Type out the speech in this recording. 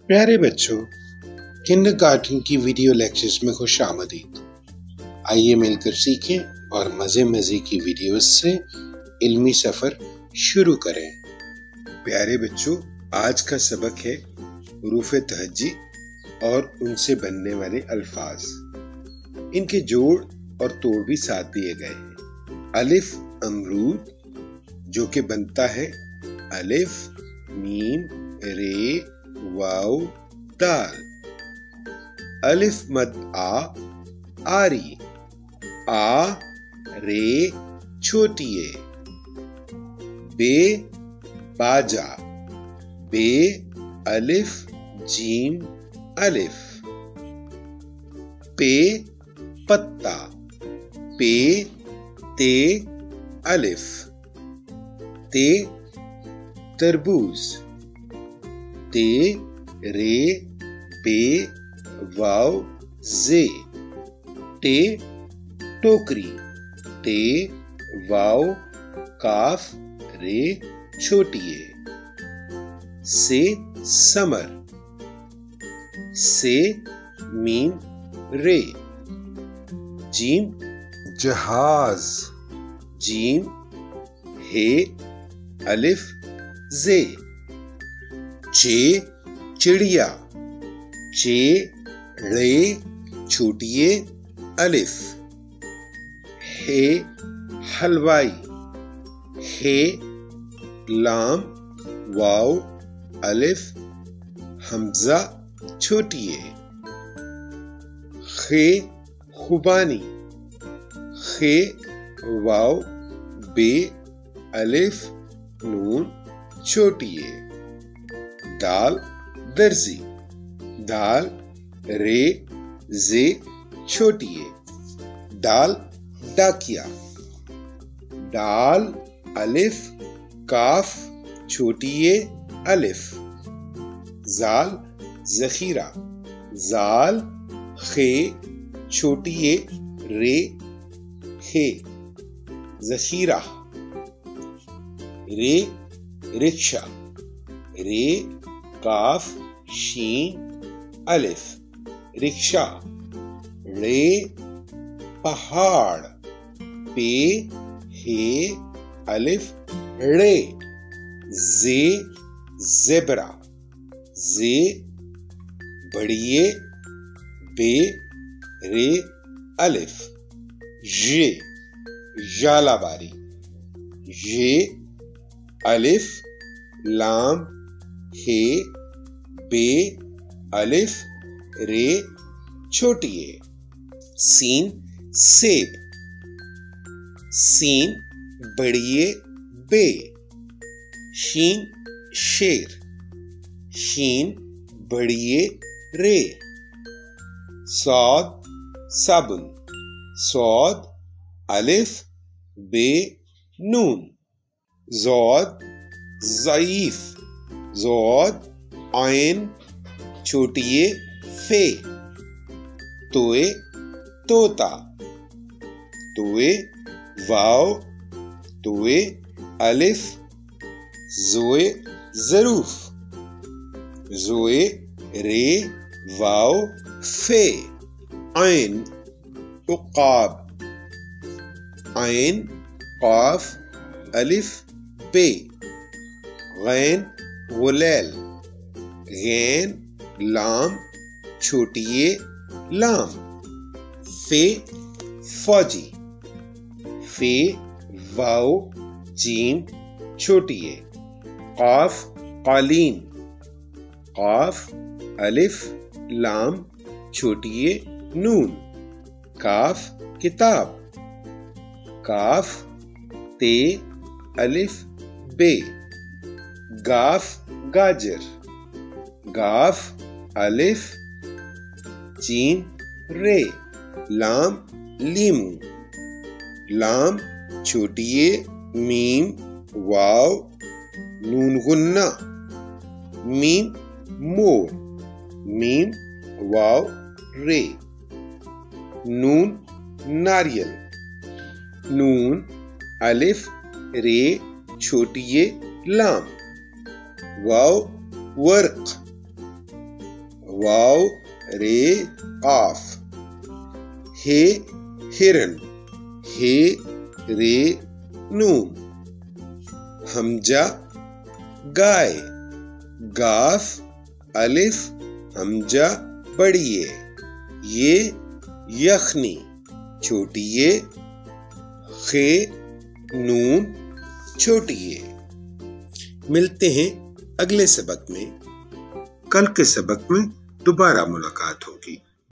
پیارے بچوں، کنڈرگارٹن کی ویڈیو لیکچرز میں خوش آمدید۔ آئیے مل کر سیکھیں اور مزے کی ویڈیوز سے علمی سفر شروع کریں۔ پیارے بچوں، آج کا سبق ہے حروف تہجی اور ان سے بننے والے الفاظ۔ ان کے جوڑ اور توڑ بھی ساتھ دیے گئے ہیں۔ الف امرود، جو کہ بنتا ہے الف میم رے واو دال۔ الف مد آری، آ رے چھوٹی اے۔ بے باجا، بے الف جیم الف۔ پے پتا، پے تے الف۔ تے تربوز، تے رے بے واو زے۔ ٹے ٹوکری، ٹے واو کاف رے چھوٹی اے۔ سے سمر، سے میم رے۔ جیم جہاز، جیم ہے الف زے۔ چے چڑیا، چے رے چھوٹی اے الف۔ ہے حلوائی، ہے لام واو الف حمزہ چھوٹی اے۔ خے خوبانی، خے واو بے الف نون چھوٹی اے۔ دال درزی، دال رے زے چھوٹی اے۔ ڈال ڈاکیا، ڈال الف کاف چھوٹی اے الف۔ زال ذخیرہ، زال خے چھوٹی اے رے ہے ذخیرہ۔ رے رکشا، رے کاف شین الف رکشا۔ رے پہاڑ، پے ہے الف رے۔ زے زیبرا، زے بڑیے بے رے الف۔ ژے ژالہ باری، ژے الف لام ہے بے الف رے چھوٹی اے۔ سین سیب، سین بڑیے بے۔ شین شیر، شین بڑیے رے۔ صاد صابن، صاد الف بے نون۔ ضاد ضعیف، ضاد عین چھوٹی اے فے۔ توئے طوطا، توئے واو توئے الف زوئے ظروف۔ زوئے رے واو فے۔ عین عقاب، عین قاف الف بے۔ غین غلیل، غین لام چھوٹی اے لام۔ فے فوجی، فے واو جیم چھوٹی اے۔ قاف قالین، قاف الف لام چھوٹی اے نون۔ کاف کتاب، کاف تے الف بے۔ گاف گاجر، گاف الف جیم رے۔ لام لیمو، لام چھوٹی اے میم واو نون غنہ۔ میم مور، میم واو رے۔ نون ناریل، نون الف رے چھوٹی اے لام۔ واو ورق، واو رے قاف ہے ہرن ہے رے نون ہمزہ گائے گاف الف ہمزہ بڑی یہ یخنی چھوٹی خے نون چھوٹی ملتے ہیں اگلے سبق میں۔ کل کے سبق میں دوبارہ ملاقات ہوگی۔